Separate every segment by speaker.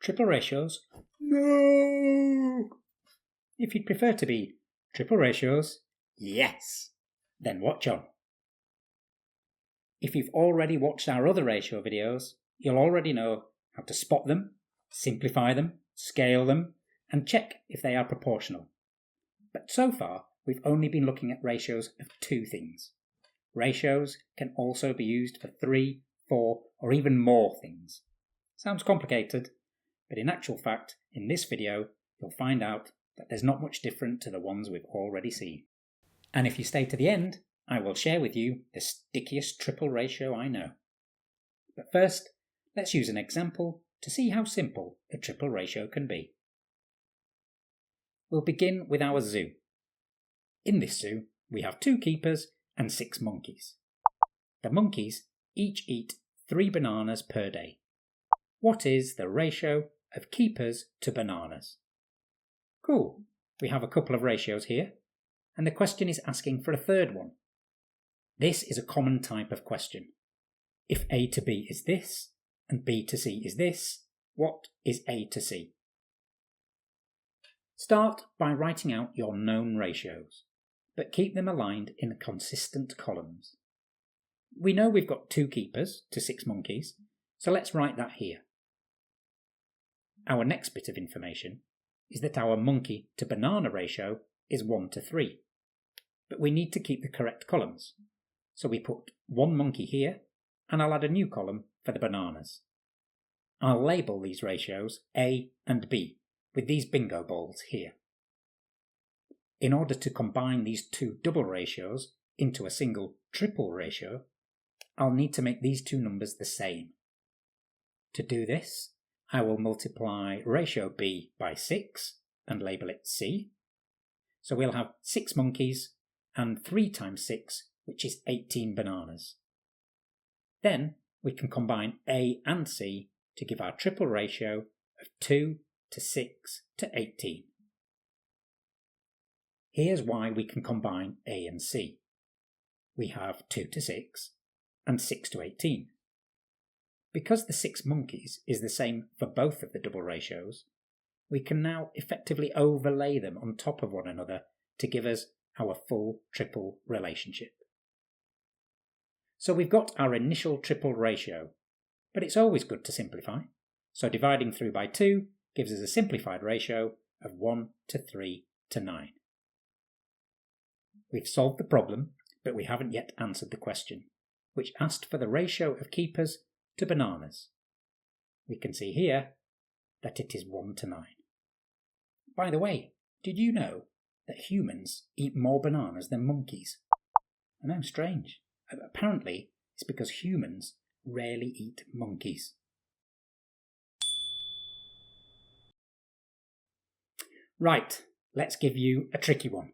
Speaker 1: triple ratios? No! If you'd prefer to be triple ratios, yes! Then watch on. If you've already watched our other ratio videos, you'll already know how to spot them, simplify them, scale them, and check if they are proportional. But so far, we've only been looking at ratios of two things. Ratios can also be used for 3, 4, or even more things. Sounds complicated, but in actual fact, in this video, you'll find out that there's not much different to the ones we've already seen. And if you stay to the end, I will share with you the stickiest triple ratio I know. But first, let's use an example to see how simple a triple ratio can be. We'll begin with our zoo. In this zoo, we have 2 keepers and 6 monkeys. The monkeys each eat 3 bananas per day. What is the ratio of keepers to bananas? Cool, we have a couple of ratios here, and the question is asking for a third one. This is a common type of question. If A to B is this, and B to C is this, what is A to C? Start by writing out your known ratios, but keep them aligned in consistent columns. We know we've got 2 keepers to 6 monkeys, so let's write that here. Our next bit of information is that our monkey to banana ratio is 1 to 3, but we need to keep the correct columns. So we put 1 monkey here, and I'll add a new column for the bananas. I'll label these ratios A and B with these bingo balls here. In order to combine these 2 double ratios into a single triple ratio, I'll need to make these 2 numbers the same. To do this, I will multiply ratio B by 6 and label it C. So we'll have 6 monkeys and 3 times 6, which is 18 bananas. Then we can combine A and C to give our triple ratio of 2 to 6 to 18. Here's why we can combine A and C. We have 2 to 6 and 6 to 18. Because the 6 monkeys is the same for both of the double ratios, we can now effectively overlay them on top of one another to give us our full triple relationship. So we've got our initial triple ratio, but it's always good to simplify. So dividing through by 2 gives us a simplified ratio of 1 to 3 to 9. We've solved the problem, but we haven't yet answered the question, which asked for the ratio of keepers to bananas. We can see here that it is 1 to 9. By the way, did you know that humans eat more bananas than monkeys? I know, strange. Apparently, it's because humans rarely eat monkeys. Right, let's give you a tricky one.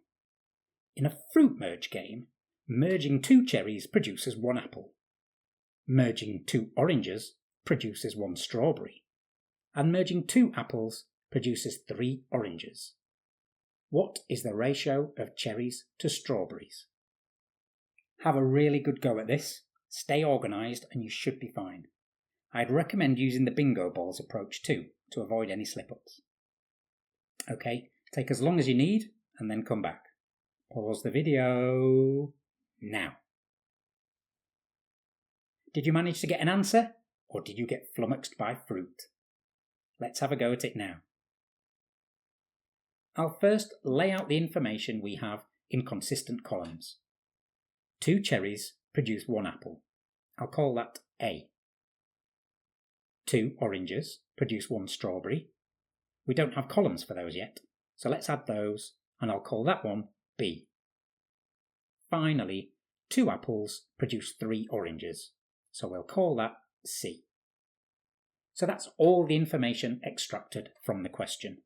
Speaker 1: In a fruit merge game, merging 2 cherries produces 1 apple. Merging 2 oranges produces 1 strawberry. And merging 2 apples produces 3 oranges. What is the ratio of cherries to strawberries? Have a really good go at this, stay organised, and you should be fine. I'd recommend using the bingo balls approach too, to avoid any slip-ups. Okay, take as long as you need, and then come back. Pause the video now. Did you manage to get an answer, or did you get flummoxed by fruit? Let's have a go at it now. I'll first lay out the information we have in consistent columns. 2 cherries produce 1 apple. I'll call that A. 2 oranges produce 1 strawberry. We don't have columns for those yet, so let's add those, and I'll call that one B. Finally, 2 apples produce 3 oranges, so we'll call that C. So that's all the information extracted from the question.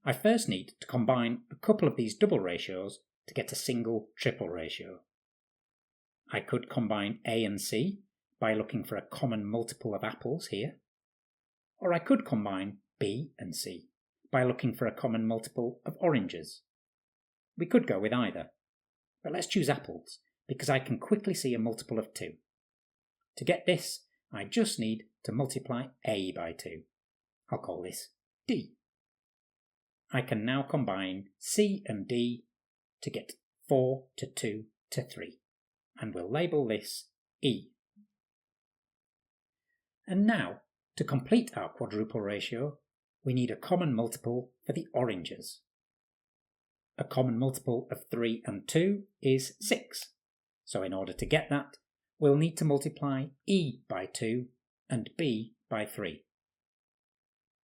Speaker 1: I first need to combine a couple of these double ratios to get a single triple ratio. I could combine A and C by looking for a common multiple of apples here, or I could combine B and C by looking for a common multiple of oranges. We could go with either, but let's choose apples because I can quickly see a multiple of 2. To get this, I just need to multiply A by 2, I'll call this D. I can now combine C and D to get 4 to 2 to 3, and we'll label this E. And now, to complete our quadruple ratio, we need a common multiple for the oranges. A common multiple of 3 and 2 is 6, so in order to get that, we'll need to multiply E by 2 and B by 3.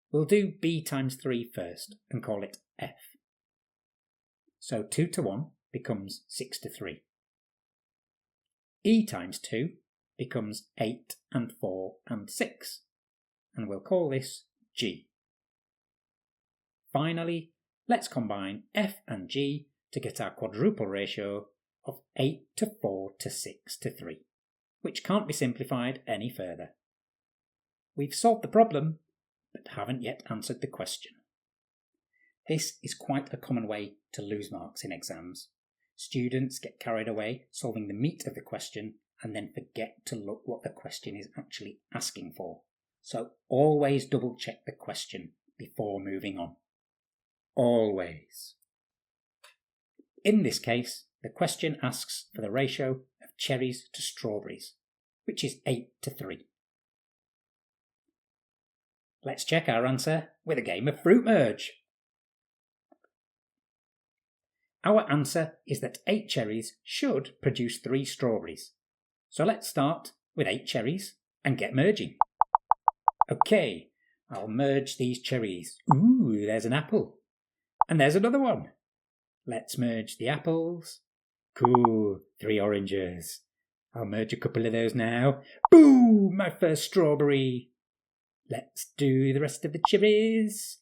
Speaker 1: We'll do B times 3 first and call it F. So 2 to 1 becomes 6 to 3. E times 2 becomes 8 and 4 and 6, and we'll call this G. Finally, let's combine F and G to get our quadruple ratio of 8 to 4 to 6 to 3, which can't be simplified any further. We've solved the problem, but haven't yet answered the question. This is quite a common way to lose marks in exams. Students get carried away solving the meat of the question and then forget to look what the question is actually asking for. So always double check the question before moving on. Always. In this case, the question asks for the ratio of cherries to strawberries, which is 8 to 3. Let's check our answer with a game of fruit merge. Our answer is that 8 cherries should produce 3 strawberries. So let's start with 8 cherries and get merging. Okay, I'll merge these cherries. Ooh, there's an apple. And there's another one. Let's merge the apples. Cool, 3 oranges. I'll merge a couple of those now. Boom, my first strawberry. Let's do the rest of the cherries.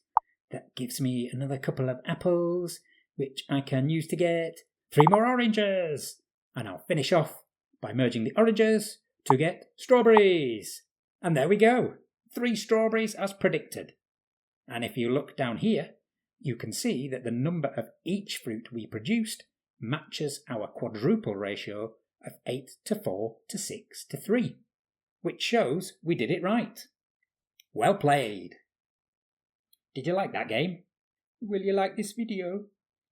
Speaker 1: That gives me another couple of apples, which I can use to get 3 more oranges. And I'll finish off by merging the oranges to get strawberries. And there we go, 3 strawberries as predicted. And if you look down here, you can see that the number of each fruit we produced matches our quadruple ratio of 8 to 4 to 6 to 3, which shows we did it right. Well played! Did you like that game? Will you like this video?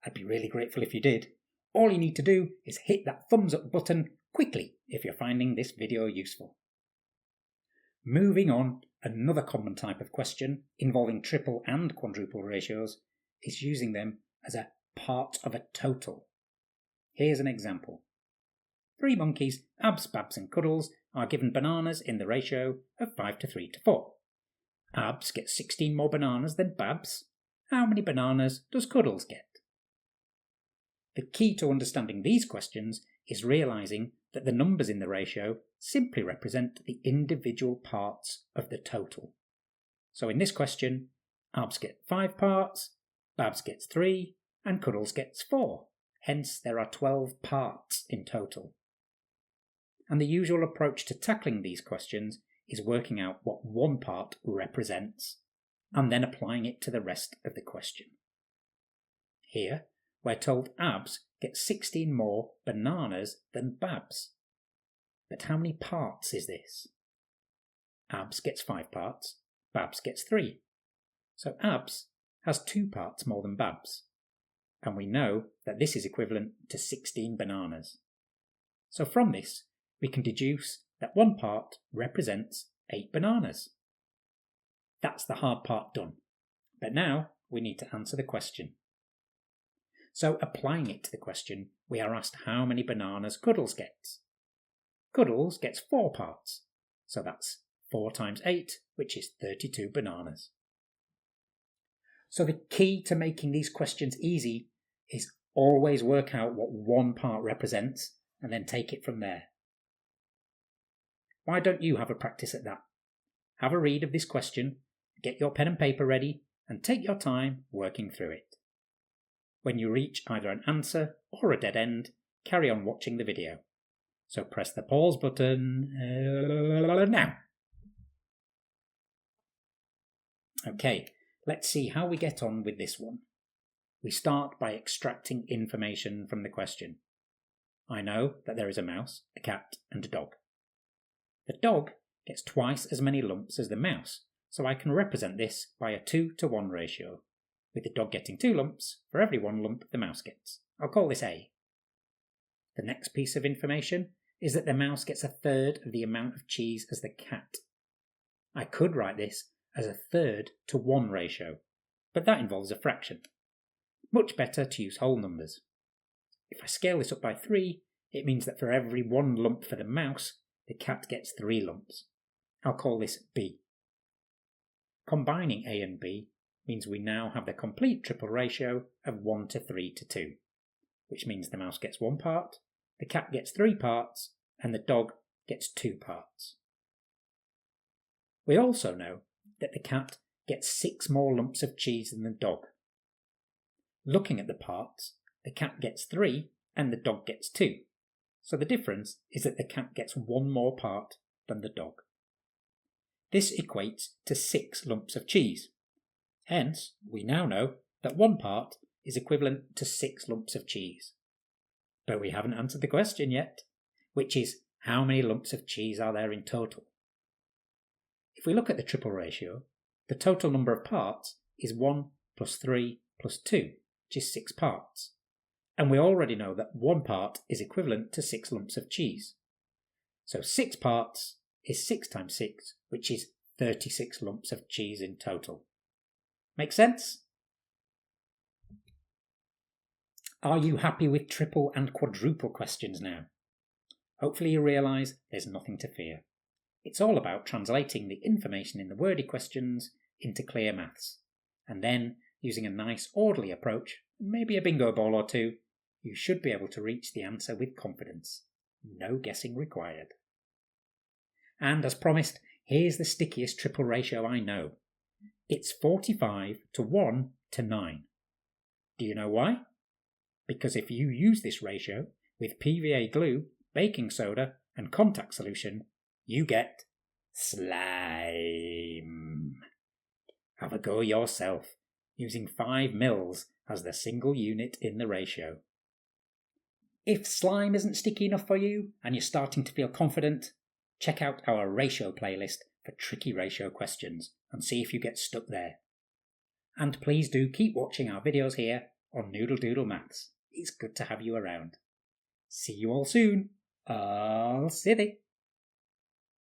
Speaker 1: I'd be really grateful if you did. All you need to do is hit that thumbs up button quickly if you're finding this video useful. Moving on, another common type of question involving triple and quadruple ratios is using them as a part of a total. Here's an example. 3 monkeys, Abs, Babs and Cuddles, are given bananas in the ratio of 5 to 3 to 4. Abs gets 16 more bananas than Babs. How many bananas does Cuddles get? The key to understanding these questions is realising that the numbers in the ratio simply represent the individual parts of the total. So in this question, Abs get 5 parts, Babs gets 3, and Cuddles gets 4. Hence, there are 12 parts in total. And the usual approach to tackling these questions is working out what one part represents, and then applying it to the rest of the question. Here, we're told Abs gets 16 more bananas than Babs. But how many parts is this? Abs gets 5 parts, Babs gets 3. So Abs has 2 parts more than Babs. And we know that this is equivalent to 16 bananas. So from this, we can deduce that one part represents 8 bananas. That's the hard part done. But now we need to answer the question. So applying it to the question, we are asked how many bananas Cuddles gets. Cuddles gets 4 parts, so that's 4 times 8, which is 32 bananas. So the key to making these questions easy is always work out what one part represents and then take it from there. Why don't you have a practice at that? Have a read of this question, get your pen and paper ready, and take your time working through it. When you reach either an answer or a dead end, carry on watching the video. So press the pause button now. Okay, let's see how we get on with this one. We start by extracting information from the question. I know that there is a mouse, a cat, and a dog. The dog gets twice as many lumps as the mouse, so I can represent this by a 2-to-1 ratio, with the dog getting 2 lumps for every 1 lump the mouse gets. I'll call this A. The next piece of information is that the mouse gets 1/3 of the amount of cheese as the cat. I could write this as a 3rd-to-1 ratio, but that involves a fraction. Much better to use whole numbers. If I scale this up by 3, it means that for every 1 lump for the mouse, the cat gets 3 lumps. I'll call this B. Combining A and B means we now have the complete triple ratio of 1:3:2, which means the mouse gets 1 part, the cat gets 3 parts, and the dog gets 2 parts. We also know that the cat gets 6 more lumps of cheese than the dog. Looking at the parts, the cat gets 3 and the dog gets 2. So the difference is that the cat gets 1 more part than the dog. This equates to 6 lumps of cheese. Hence, we now know that 1 part is equivalent to 6 lumps of cheese. But we haven't answered the question yet, which is how many lumps of cheese are there in total? If we look at the triple ratio, the total number of parts is 1 plus 3 plus 2, which is 6 parts. And we already know that 1 part is equivalent to 6 lumps of cheese. So 6 parts is 6 times 6, which is 36 lumps of cheese in total. Make sense? Are you happy with triple and quadruple questions now? Hopefully you realise there's nothing to fear. It's all about translating the information in the wordy questions into clear maths, and then using a nice orderly approach, maybe a bingo ball or 2, you should be able to reach the answer with confidence. No guessing required. And as promised, here's the stickiest triple ratio I know. It's 45:1:9. Do you know why? Because if you use this ratio with PVA glue, baking soda and contact solution, you get slime. Have a go yourself, using 5 mils as the single unit in the ratio. If slime isn't sticky enough for you and you're starting to feel confident, check out our ratio playlist for tricky ratio questions and see if you get stuck there. And please do keep watching our videos here on Noodle Doodle Maths. It's good to have you around. See you all soon. All city.